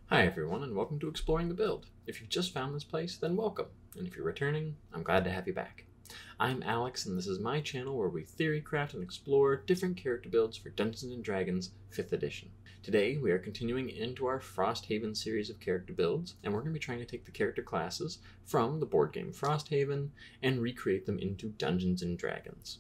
Hi everyone, and welcome to Exploring the Build. If you've just found this place, then welcome, and if you're returning, I'm glad to have you back. I'm Alex, and this is my channel where we theorycraft and explore different character builds for Dungeons & Dragons 5th edition. Today, we are continuing into our Frosthaven series of character builds, and we're going to be trying to take the character classes from the board game Frosthaven and recreate them into Dungeons & Dragons.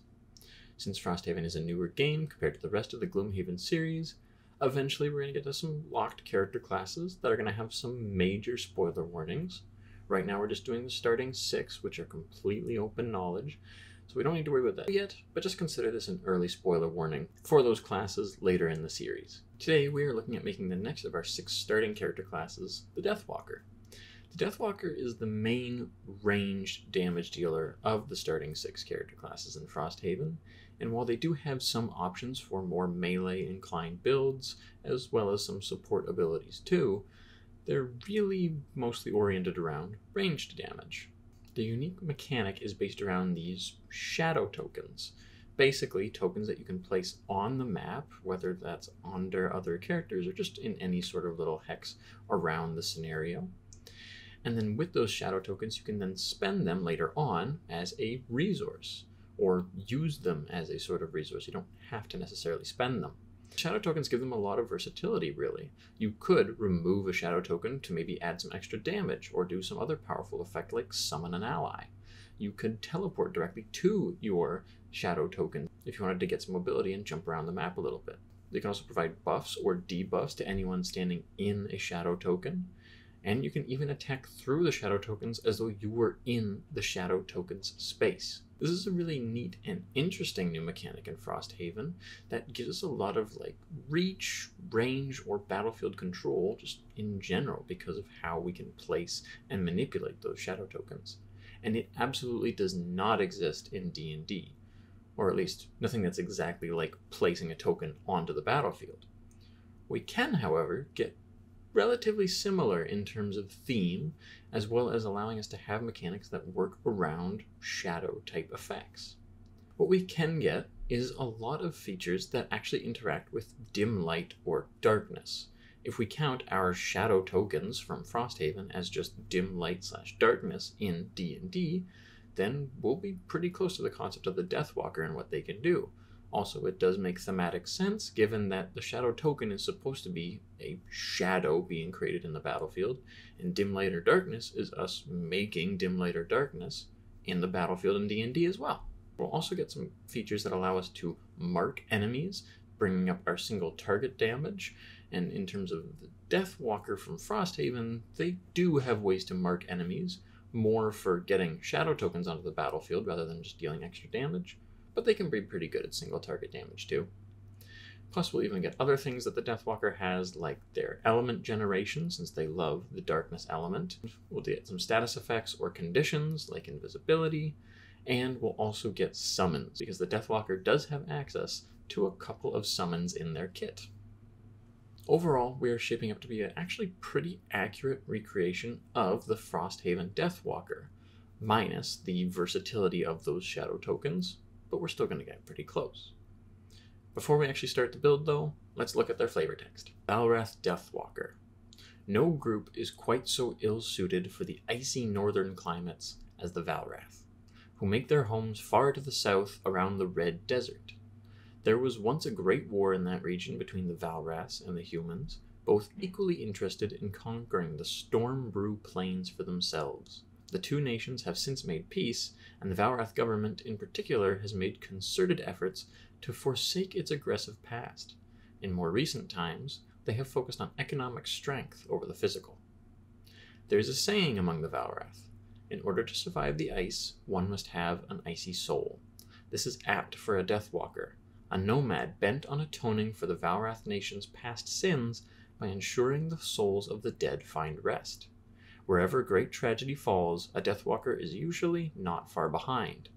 Since Frosthaven is a newer game compared to the rest of the Gloomhaven series, eventually we're going to get to some locked character classes that are going to have some major spoiler warnings. Right now we're just doing the starting 6, which are completely open knowledge, so we don't need to worry about that yet, but just consider this an early spoiler warning for those classes later in the series. Today we are looking at making the next of our 6 starting character classes, the Deathwalker. The Deathwalker is the main ranged damage dealer of the starting 6 character classes in Frosthaven, and while they do have some options for more melee inclined builds, as well as some support abilities too, they're really mostly oriented around ranged damage. The unique mechanic is based around these shadow tokens. Basically, tokens that you can place on the map, whether that's under other characters or just in any sort of little hex around the scenario. And then with those shadow tokens, you can then spend them later on as a resource, or use them as a sort of resource. You don't have to necessarily spend them. Shadow tokens give them a lot of versatility, really. You could remove a shadow token to maybe add some extra damage, or do some other powerful effect like summon an ally. You could teleport directly to your shadow token if you wanted to get some mobility and jump around the map a little bit. They can also provide buffs or debuffs to anyone standing in a shadow token. And you can even attack through the shadow tokens as though you were in the shadow token's space. This is a really neat and interesting new mechanic in Frosthaven that gives us a lot of reach, range, or battlefield control just in general because of how we can place and manipulate those shadow tokens. And it absolutely does not exist in D&D, or at least nothing that's exactly like placing a token onto the battlefield. We can, however, get relatively similar in terms of theme, as well as allowing us to have mechanics that work around shadow type effects. What we can get is a lot of features that actually interact with dim light or darkness. If we count our shadow tokens from Frosthaven as just dim light / darkness in D&D, then we'll be pretty close to the concept of the Deathwalker and what they can do. Also, it does make thematic sense, given that the shadow token is supposed to be a shadow being created in the battlefield, and dim light or darkness is us making dim light or darkness in the battlefield in D&D as well. We'll also get some features that allow us to mark enemies, bringing up our single target damage, and in terms of the Deathwalker from Frosthaven, they do have ways to mark enemies, more for getting shadow tokens onto the battlefield rather than just dealing extra damage. But they can be pretty good at single target damage too. Plus we'll even get other things that the Deathwalker has, like their element generation, since they love the darkness element. We'll get some status effects or conditions, like invisibility, and we'll also get summons, because the Deathwalker does have access to a couple of summons in their kit. Overall, we are shaping up to be an actually pretty accurate recreation of the Frosthaven Deathwalker, minus the versatility of those shadow tokens, but we're still going to get pretty close. Before we actually start the build though, let's look at their flavor text. Valrath Deathwalker. No group is quite so ill-suited for the icy northern climates as the Valrath, who make their homes far to the south around the Red Desert. There was once a great war in that region between the Valraths and the humans, both equally interested in conquering the Stormbrew Plains for themselves. The two nations have since made peace, and the Valrath government in particular has made concerted efforts to forsake its aggressive past. In more recent times, they have focused on economic strength over the physical. There is a saying among the Valrath: in order to survive the ice, one must have an icy soul. This is apt for a Deathwalker, a nomad bent on atoning for the Valrath nation's past sins by ensuring the souls of the dead find rest. Wherever great tragedy falls, a Deathwalker is usually not far behind,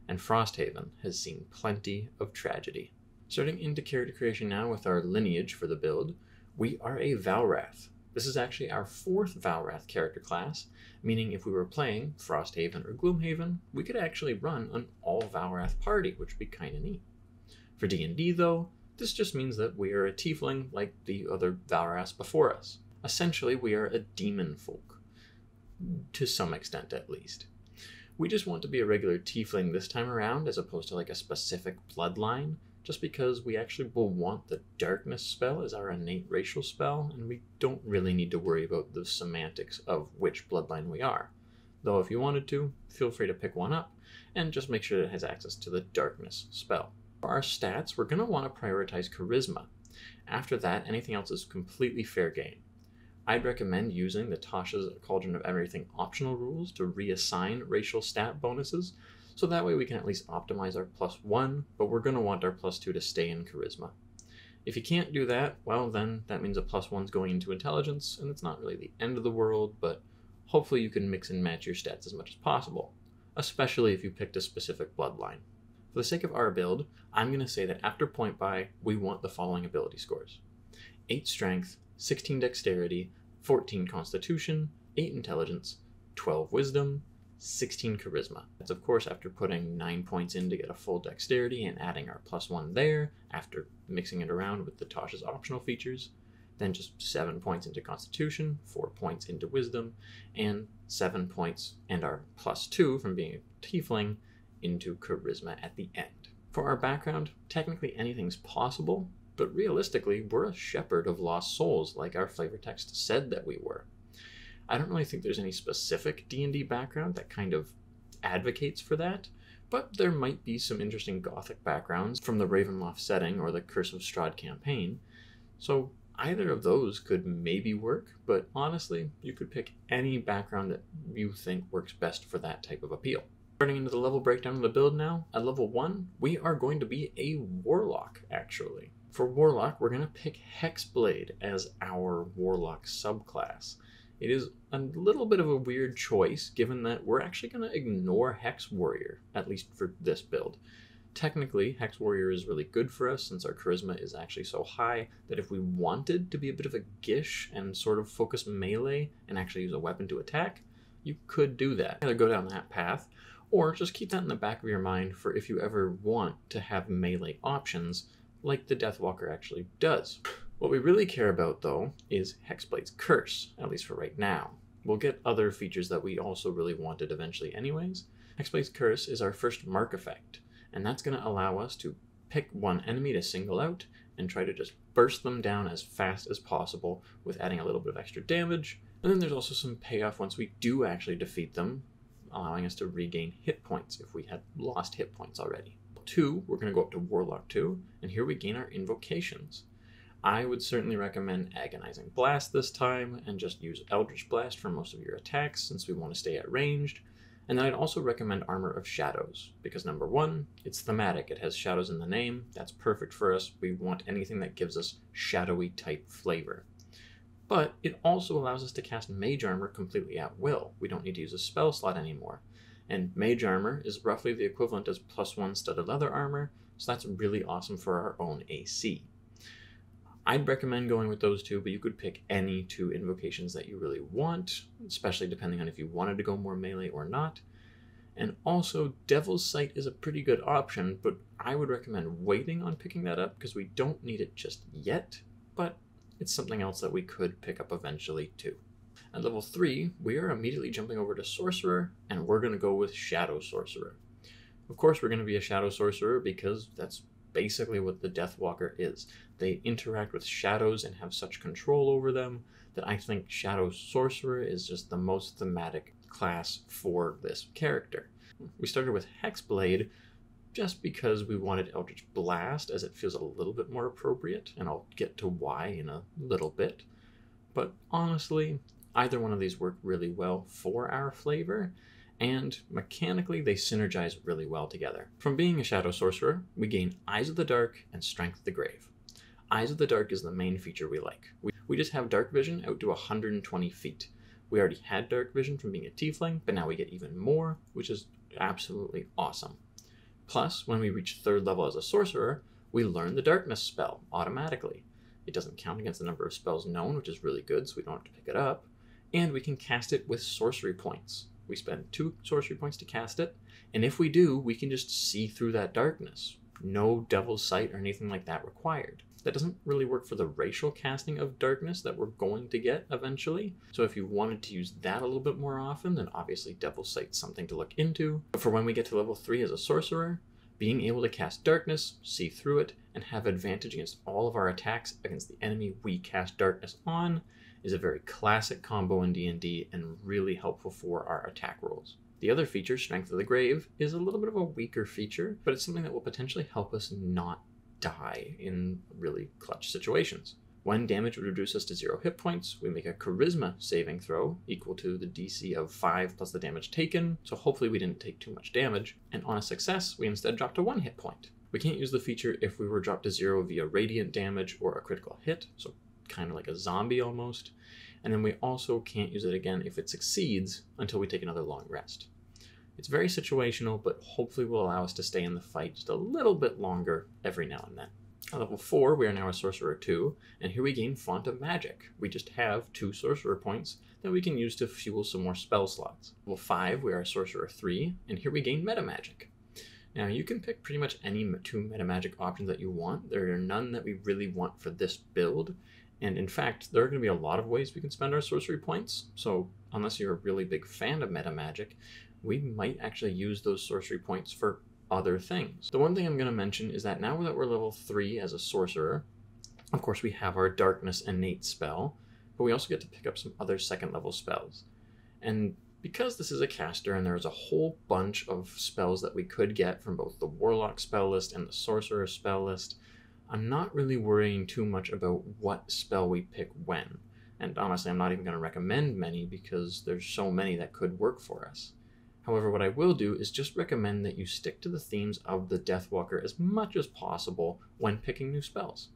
and Frosthaven has seen plenty of tragedy. Starting into character creation now with our lineage for the build, we are a Valrath. This is actually our 4th Valrath character class, meaning if we were playing Frosthaven or Gloomhaven, we could actually run an all Valrath party, which would be kinda neat. For D&D though, this just means that we are a tiefling like the other Valraths before us. Essentially, we are a demon folk. To some extent, at least. We just want to be a regular tiefling this time around, as opposed to like a specific bloodline, just because we actually will want the darkness spell as our innate racial spell, and we don't really need to worry about the semantics of which bloodline we are. Though if you wanted to, feel free to pick one up, and just make sure it has access to the darkness spell. For our stats, we're going to want to prioritize charisma. After that, anything else is completely fair game. I'd recommend using the Tasha's Cauldron of Everything optional rules to reassign racial stat bonuses, so that way we can at least optimize our +1, but we're going to want our +2 to stay in charisma. If you can't do that, well then that means a +1's going into intelligence, and it's not really the end of the world, but hopefully you can mix and match your stats as much as possible, especially if you picked a specific bloodline. For the sake of our build, I'm going to say that after point buy, we want the following ability scores: 8 strength, 16 dexterity, 14 constitution, 8 intelligence, 12 wisdom, 16 charisma. That's of course after putting 9 points in to get a full dexterity and adding our +1 there, after mixing it around with the Tasha's optional features. Then just 7 points into constitution, 4 points into wisdom, and 7 points and our +2 from being a tiefling into charisma at the end. For our background, technically anything's possible, but realistically, we're a shepherd of lost souls like our flavor text said that we were. I don't really think there's any specific D&D background that kind of advocates for that, but there might be some interesting gothic backgrounds from the Ravenloft setting or the Curse of Strahd campaign, so either of those could maybe work, but honestly, you could pick any background that you think works best for that type of appeal. Turning into the level breakdown of the build now, at level 1, we are going to be a warlock, actually. For Warlock, we're going to pick Hexblade as our Warlock subclass. It is a little bit of a weird choice, given that we're actually going to ignore Hex Warrior, at least for this build. Technically, Hex Warrior is really good for us, since our charisma is actually so high that if we wanted to be a bit of a gish and sort of focus melee and actually use a weapon to attack, you could do that. Either go down that path, or just keep that in the back of your mind for if you ever want to have melee options, like the Deathwalker actually does. What we really care about, though, is Hexblade's Curse, at least for right now. We'll get other features that we also really wanted eventually anyways. Hexblade's Curse is our first mark effect, and that's going to allow us to pick one enemy to single out and try to just burst them down as fast as possible with adding a little bit of extra damage. And then there's also some payoff once we do actually defeat them, allowing us to regain hit points if we had lost hit points already. 2, we're going to go up to Warlock 2, and here we gain our invocations. I would certainly recommend Agonizing Blast this time, and just use Eldritch Blast for most of your attacks, since we want to stay at ranged. And then I'd also recommend Armor of Shadows, because number 1, it's thematic, it has shadows in the name, that's perfect for us, we want anything that gives us shadowy type flavor. But it also allows us to cast Mage Armor completely at will, we don't need to use a spell slot anymore. And Mage Armor is roughly the equivalent as +1 studded leather armor, so that's really awesome for our own AC. I'd recommend going with those two, but you could pick any 2 invocations that you really want, especially depending on if you wanted to go more melee or not. And also, Devil's Sight is a pretty good option, but I would recommend waiting on picking that up because we don't need it just yet, but it's something else that we could pick up eventually too. At level 3, we are immediately jumping over to Sorcerer, and we're going to go with Shadow Sorcerer. Of course, we're going to be a Shadow Sorcerer because that's basically what the Deathwalker is. They interact with shadows and have such control over them that I think Shadow Sorcerer is just the most thematic class for this character. We started with Hexblade just because we wanted Eldritch Blast, as it feels a little bit more appropriate, and I'll get to why in a little bit. But honestly, either one of these work really well for our flavor, and mechanically they synergize really well together. From being a Shadow Sorcerer, we gain Eyes of the Dark and Strength of the Grave. Eyes of the Dark is the main feature we like. We just have Dark Vision out to 120 feet. We already had Dark Vision from being a Tiefling, but now we get even more, which is absolutely awesome. Plus, when we reach 3rd level as a Sorcerer, we learn the Darkness spell automatically. It doesn't count against the number of spells known, which is really good, so we don't have to pick it up. And we can cast it with sorcery points. We spend 2 sorcery points to cast it, and if we do, we can just see through that darkness. No Devil's Sight or anything like that required. That doesn't really work for the racial casting of darkness that we're going to get eventually. So if you wanted to use that a little bit more often, then obviously Devil's Sight's something to look into. But for when we get to level 3 as a sorcerer, being able to cast darkness, see through it, and have advantage against all of our attacks against the enemy we cast darkness on is a very classic combo in D&D and really helpful for our attack rolls. The other feature, Strength of the Grave, is a little bit of a weaker feature, but it's something that will potentially help us not die in really clutch situations. When damage would reduce us to 0 hit points, we make a charisma saving throw equal to the DC of 5 plus the damage taken, so hopefully we didn't take too much damage, and on a success, we instead drop to 1 hit point. We can't use the feature if we were dropped to 0 via radiant damage or a critical hit, so kind of like a zombie almost, and then we also can't use it again if it succeeds until we take another long rest. It's very situational, but hopefully will allow us to stay in the fight just a little bit longer every now and then. At level 4, we are now a Sorcerer 2, and here we gain Font of Magic. We just have 2 Sorcerer points that we can use to fuel some more spell slots. Level 5, we are a Sorcerer 3, and here we gain Meta Magic. Now, you can pick pretty much any 2 Meta Magic options that you want. There are none that we really want for this build, and in fact, there are going to be a lot of ways we can spend our sorcery points, so unless you're a really big fan of Meta Magic, we might actually use those sorcery points for other things. The one thing I'm going to mention is that now that we're level 3 as a sorcerer, of course we have our Darkness Innate spell, but we also get to pick up some other second level spells. And because this is a caster and there's a whole bunch of spells that we could get from both the Warlock spell list and the Sorcerer spell list, I'm not really worrying too much about what spell we pick when. And honestly, I'm not even going to recommend many because there's so many that could work for us. However, what I will do is just recommend that you stick to the themes of the Deathwalker as much as possible when picking new spells.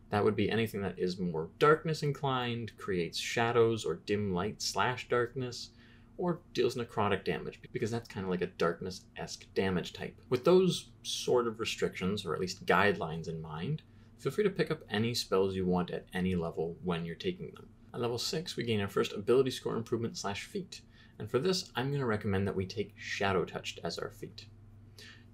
That would be anything that is more darkness inclined, creates shadows or dim light / darkness, or deals necrotic damage, because that's kind of like a darkness-esque damage type. With those sort of restrictions, or at least guidelines in mind, feel free to pick up any spells you want at any level when you're taking them. At level 6, we gain our first ability score improvement / feat. And for this, I'm going to recommend that we take Shadow Touched as our feat.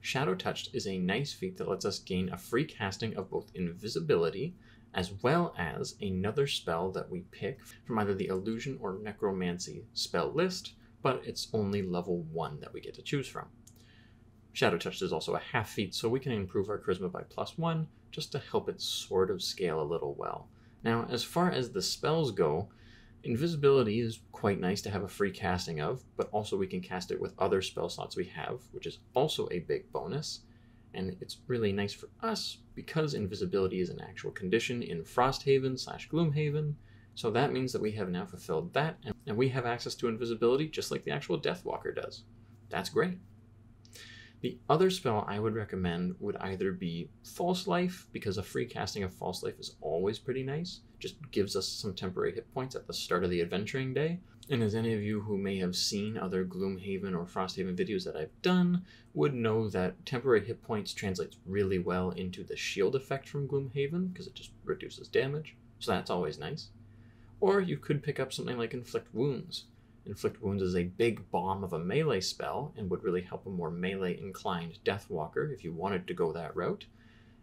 Shadow Touched is a nice feat that lets us gain a free casting of both invisibility, as well as another spell that we pick from either the Illusion or Necromancy spell list, but it's only level 1 that we get to choose from. Shadow Touched is also a half feat, so we can improve our Charisma by +1, just to help it sort of scale a little well. Now, as far as the spells go, Invisibility is quite nice to have a free casting of, but also we can cast it with other spell slots we have, which is also a big bonus. And it's really nice for us because invisibility is an actual condition in Frosthaven / Gloomhaven, so that means that we have now fulfilled that, and we have access to invisibility just like the actual Deathwalker does. That's great. The other spell I would recommend would either be False Life, because a free casting of False Life is always pretty nice. Just gives us some temporary hit points at the start of the adventuring day. And as any of you who may have seen other Gloomhaven or Frosthaven videos that I've done would know that temporary hit points translates really well into the shield effect from Gloomhaven, because it just reduces damage. So that's always nice. Or you could pick up something like Inflict Wounds. Inflict Wounds is a big bomb of a melee spell and would really help a more melee-inclined Deathwalker if you wanted to go that route.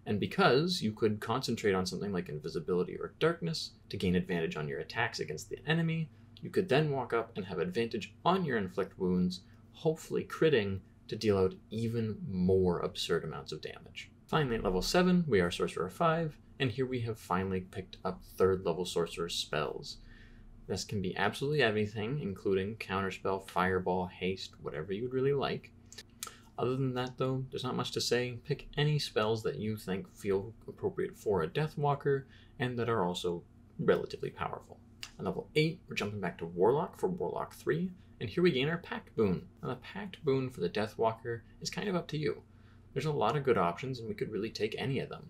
And because you could concentrate on something like Invisibility or Darkness to gain advantage on your attacks against the enemy, you could then walk up and have advantage on your Inflict Wounds, hopefully critting to deal out even more absurd amounts of damage. Finally, at level 7, we are Sorcerer 5, and here we have finally picked up 3rd level Sorcerer spells. This can be absolutely everything, including Counterspell, Fireball, Haste, whatever you would really like. Other than that, though, there's not much to say. Pick any spells that you think feel appropriate for a Deathwalker, and that are also relatively powerful. At level 8, we're jumping back to Warlock for Warlock 3, and here we gain our Pact Boon. Now, the Pact Boon for the Deathwalker is kind of up to you. There's a lot of good options, and we could really take any of them.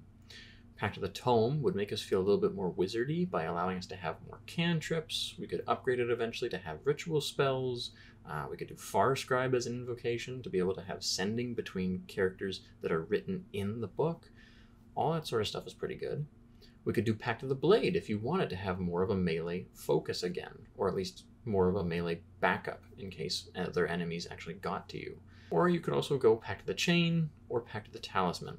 Pact of the Tome would make us feel a little bit more wizardy by allowing us to have more cantrips. We could upgrade it eventually to have ritual spells. We could do Far Scribe as an invocation to be able to have sending between characters that are written in the book. All that sort of stuff is pretty good. We could do Pact of the Blade if you wanted to have more of a melee focus again, or at least more of a melee backup in case other enemies actually got to you. Or you could also go Pact of the Chain or Pact of the Talisman.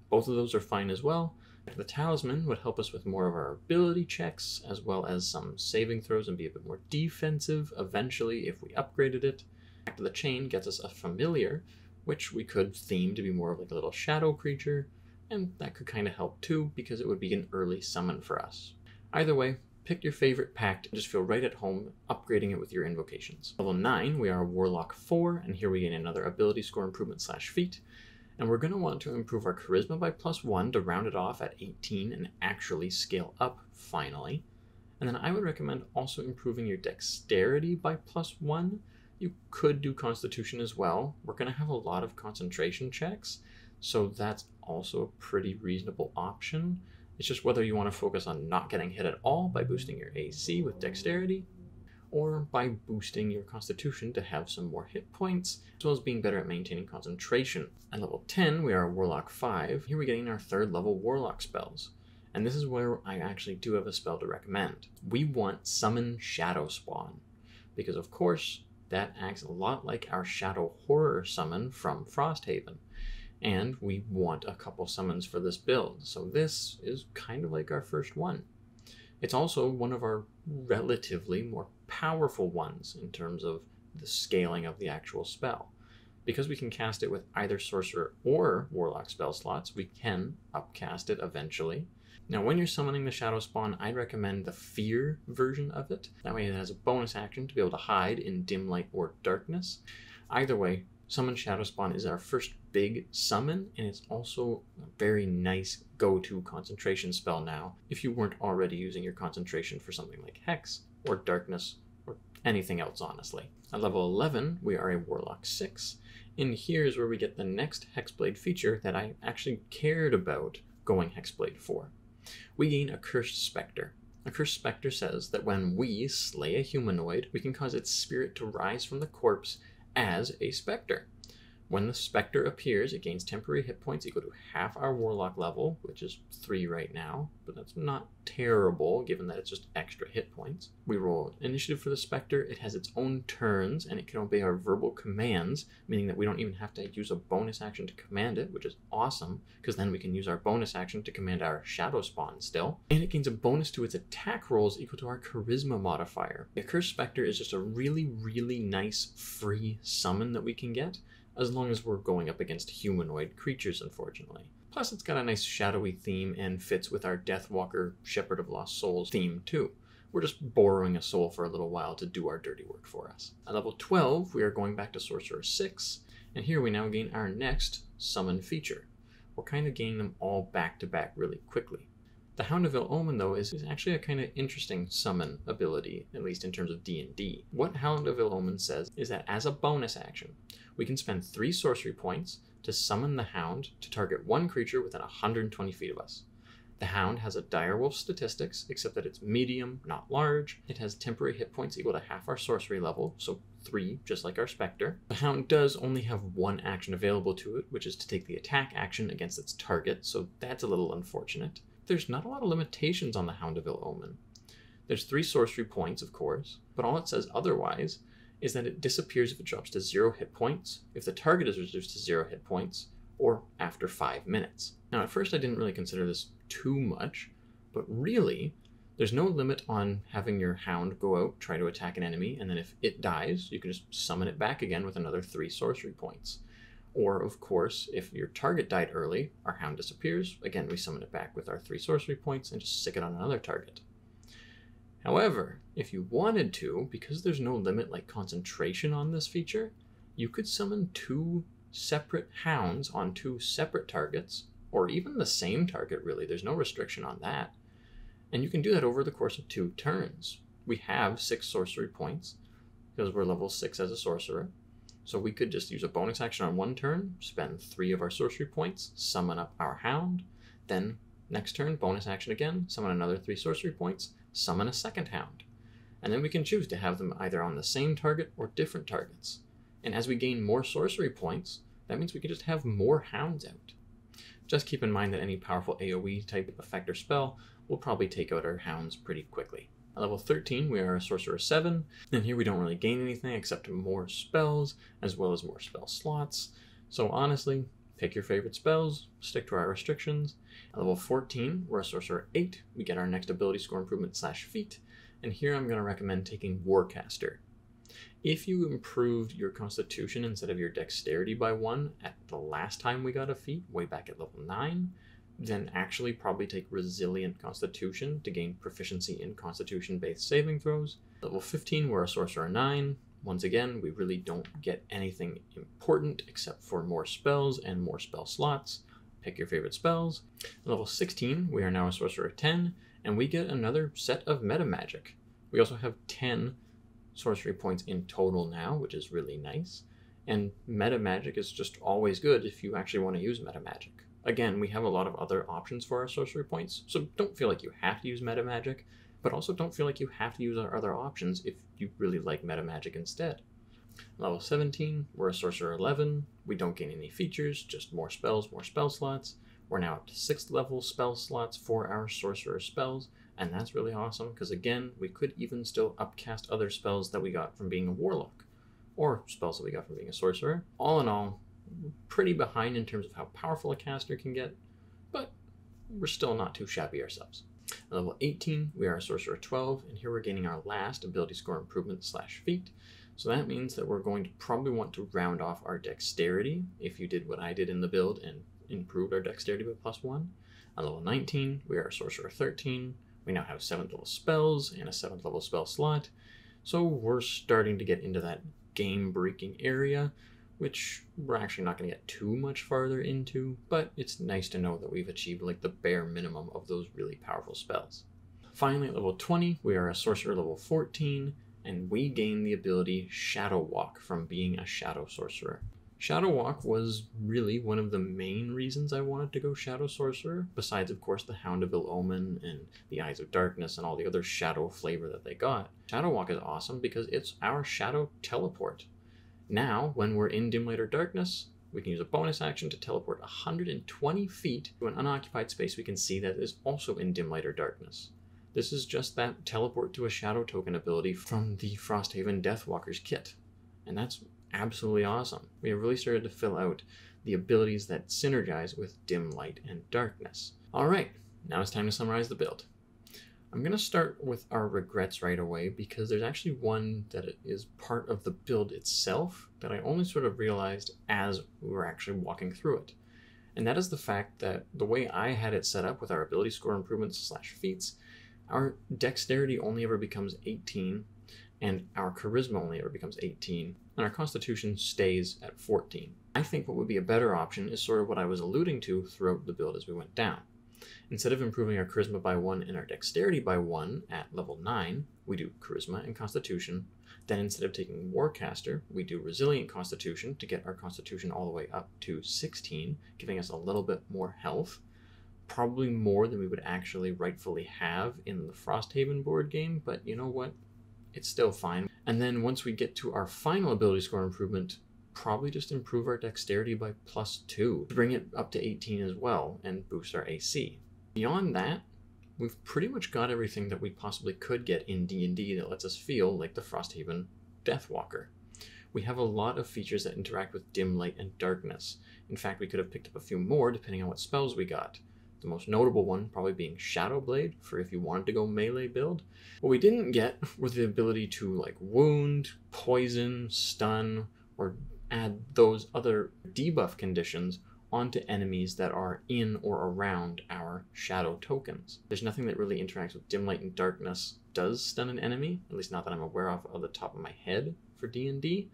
Both of those are fine as well. The talisman would help us with more of our ability checks, as well as some saving throws and be a bit more defensive eventually if we upgraded it. Back to the chain gets us a familiar, which we could theme to be more of like a little shadow creature, and that could kind of help too because it would be an early summon for us. Either way, pick your favorite pact and just feel right at home upgrading it with your invocations. Level 9, we are Warlock 4, and here we gain another ability score improvement / feat. And we're going to want to improve our charisma by +1 to round it off at 18 and actually scale up finally. And then I would recommend also improving your dexterity by +1. You could do constitution as well. We're going to have a lot of concentration checks, so that's also a pretty reasonable option. It's just whether you want to focus on not getting hit at all by boosting your AC with dexterity, or by boosting your constitution to have some more hit points, as well as being better at maintaining concentration. At level 10, we are Warlock 5. Here we're getting our 3rd level Warlock spells. And this is where I actually do have a spell to recommend. We want Summon Shadow Spawn, because of course, that acts a lot like our Shadow Horror summon from Frosthaven. And we want a couple summons for this build, so this is kind of like our first one. It's also one of our relatively more powerful ones in terms of the scaling of the actual spell. Because we can cast it with either Sorcerer or Warlock spell slots, we can upcast it eventually. Now when you're summoning the Shadow Spawn, I'd recommend the Fear version of it. That way it has a bonus action to be able to hide in dim light or darkness. Either way, Summon Shadow Spawn is our first big summon, and it's also a very nice go-to concentration spell now if you weren't already using your concentration for something like Hex or Darkness or anything else, honestly. At level 11, we are a Warlock 6, and here's where we get the next Hexblade feature that I actually cared about going Hexblade for. We gain a Cursed Spectre. A Cursed Spectre says that when we slay a humanoid, we can cause its spirit to rise from the corpse as a specter. When the specter appears, it gains temporary hit points equal to half our Warlock level, which is 3 right now, but that's not terrible given that it's just extra hit points. We roll initiative for the specter. It has its own turns, and it can obey our verbal commands, meaning that we don't even have to use a bonus action to command it, which is awesome, because then we can use our bonus action to command our Shadow Spawn still. And it gains a bonus to its attack rolls equal to our Charisma modifier. The Cursed Spectre is just a really, really nice free summon that we can get, as long as we're going up against humanoid creatures, unfortunately. Plus, it's got a nice shadowy theme and fits with our Deathwalker Shepherd of Lost Souls theme, too. We're just borrowing a soul for a little while to do our dirty work for us. At level 12, we are going back to Sorcerer 6, and here we now gain our next summon feature. We're kind of gaining them all back to back really quickly. The Hound of Ill Omen, though, is actually a kind of interesting summon ability, at least in terms of D&D. What Hound of Ill Omen says is that as a bonus action, we can spend 3 sorcery points to summon the Hound to target one creature within 120 feet of us. The Hound has a direwolf statistics, except that it's medium, not large. It has temporary hit points equal to half our sorcery level, so 3, just like our Spectre. The Hound does only have 1 action available to it, which is to take the attack action against its target, so that's a little unfortunate. There's not a lot of limitations on the Hound of Ill Omen. There's 3 sorcery points, of course, but all it says otherwise is that it disappears if it drops to 0 hit points, if the target is reduced to 0 hit points, or after 5 minutes. Now, at first I didn't really consider this too much, but really, there's no limit on having your Hound go out, try to attack an enemy, and then if it dies, you can just summon it back again with another 3 sorcery points. Or, of course, if your target died early, our Hound disappears, again we summon it back with our 3 sorcery points and just stick it on another target. However, if you wanted to, because there's no limit like concentration on this feature, you could summon 2 separate Hounds on 2 separate targets, or even the same target really, there's no restriction on that. And you can do that over the course of 2 turns. We have 6 sorcery points, because we're level 6 as a sorcerer. So we could just use a bonus action on 1 turn, spend 3 of our sorcery points, summon up our Hound, then next turn, bonus action again, summon another 3 sorcery points, summon a second Hound. And then we can choose to have them either on the same target or different targets. And as we gain more sorcery points, that means we can just have more Hounds out. Just keep in mind that any powerful AoE type effect or spell will probably take out our Hounds pretty quickly. At level 13, we are a Sorcerer 7, and here we don't really gain anything except more spells, as well as more spell slots. So honestly, Pick your favorite spells, stick to our restrictions. At level 14, we're a Sorcerer 8. We get our next ability score improvement / feat. And here I'm going to recommend taking Warcaster. If you improved your Constitution instead of your Dexterity by 1 at the last time we got a feat, way back at level 9, then actually probably take Resilient Constitution to gain proficiency in Constitution-based saving throws. Level 15, we're a Sorcerer 9. Once again, we really don't get anything important except for more spells and more spell slots. Pick your favorite spells. Level 16, we are now a Sorcerer 10, and we get another set of meta magic. We also have 10 sorcery points in total now, which is really nice. And meta magic is just always good if you actually want to use meta magic. Again, we have a lot of other options for our sorcery points, so don't feel like you have to use meta magic, but also don't feel like you have to use our other options if you really like meta magic instead. Level 17, we're a Sorcerer 11. We don't gain any features, just more spells, more spell slots. We're now up to 6th level spell slots for our Sorcerer spells, and that's really awesome because, again, we could even still upcast other spells that we got from being a Warlock, or spells that we got from being a Sorcerer. All in all, pretty behind in terms of how powerful a caster can get, but we're still not too shabby ourselves. At level 18, we are a Sorcerer 12, and here we're gaining our last ability score improvement / feat. So that means that we're going to probably want to round off our Dexterity, if you did what I did in the build and improved our Dexterity by +1. At level 19, we are a Sorcerer 13. We now have 7th level spells and a 7th level spell slot. So we're starting to get into that game-breaking area, which we're actually not going to get too much farther into, but it's nice to know that we've achieved like the bare minimum of those really powerful spells. Finally, at level 20, we are a Sorcerer level 14, and we gain the ability Shadow Walk from being a Shadow Sorcerer. Shadow Walk was really one of the main reasons I wanted to go Shadow Sorcerer, besides of course the Hound of Ill Omen and the Eyes of Darkness and all the other shadow flavor that they got. Shadow Walk is awesome because it's our shadow teleport. Now, when we're in dim light or darkness, we can use a bonus action to teleport 120 feet to an unoccupied space we can see that is also in dim light or darkness. This is just that teleport to a shadow token ability from the Frosthaven Deathwalker's kit, and that's absolutely awesome. We have really started to fill out the abilities that synergize with dim light and darkness. Alright, now it's time to summarize the build. I'm going to start with our regrets right away because there's actually one that is part of the build itself that I only sort of realized as we were actually walking through it. And that is the fact that the way I had it set up with our ability score improvements / feats, our Dexterity only ever becomes 18, and our Charisma only ever becomes 18, and our Constitution stays at 14. I think what would be a better option is sort of what I was alluding to throughout the build as we went down. Instead of improving our Charisma by 1 and our Dexterity by 1 at level 9, we do Charisma and Constitution. Then instead of taking Warcaster, we do Resilient Constitution to get our Constitution all the way up to 16, giving us a little bit more health. Probably more than we would actually rightfully have in the Frosthaven board game, but you know what? It's still fine. And then once we get to our final ability score improvement, probably just improve our Dexterity by +2 to bring it up to 18 as well and boost our AC. Beyond that, we've pretty much got everything that we possibly could get in D&D that lets us feel like the Frosthaven Deathwalker. We have a lot of features that interact with dim light and darkness. In fact, we could have picked up a few more depending on what spells we got. The most notable one probably being Shadow Blade for if you wanted to go melee build. What we didn't get was the ability to like wound, poison, stun, or add those other debuff conditions onto enemies that are in or around our shadow tokens. There's nothing that really interacts with dim light and darkness does stun an enemy, at least not that I'm aware of the top of my head for D&D.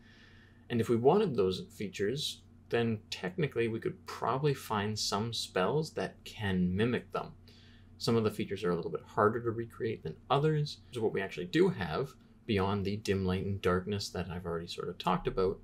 And if we wanted those features, then technically we could probably find some spells that can mimic them. Some of the features are a little bit harder to recreate than others. So what we actually do have, beyond the dim light and darkness that I've already sort of talked about,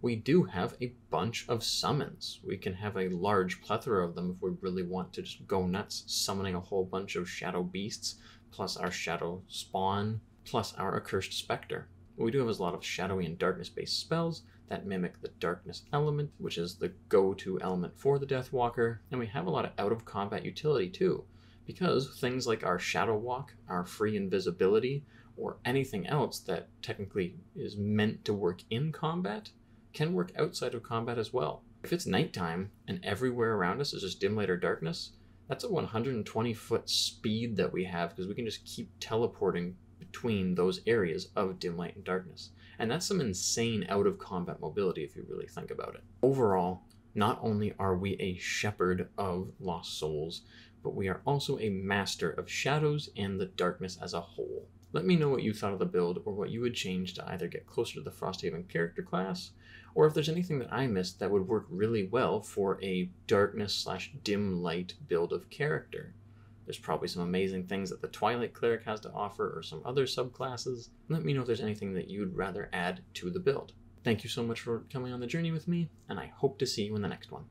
we do have a bunch of summons. We can have a large plethora of them if we really want to just go nuts, summoning a whole bunch of shadow beasts, plus our shadow spawn, plus our accursed specter. What we do have is a lot of shadowy and darkness-based spells that mimic the darkness element, which is the go-to element for the Deathwalker, and we have a lot of out-of-combat utility too, because things like our Shadow Walk, our free invisibility, or anything else that technically is meant to work in combat can work outside of combat as well. If it's nighttime and everywhere around us is just dim light or darkness, that's a 120-foot speed that we have because we can just keep teleporting between those areas of dim light and darkness. And that's some insane out-of-combat mobility if you really think about it. Overall, not only are we a shepherd of lost souls, but we are also a master of shadows and the darkness as a whole. Let me know what you thought of the build or what you would change to either get closer to the Frosthaven character class, or if there's anything that I missed that would work really well for a darkness/dim light build of character. There's probably some amazing things that the Twilight Cleric has to offer or some other subclasses. Let me know if there's anything that you'd rather add to the build. Thank you so much for coming on the journey with me, and I hope to see you in the next one.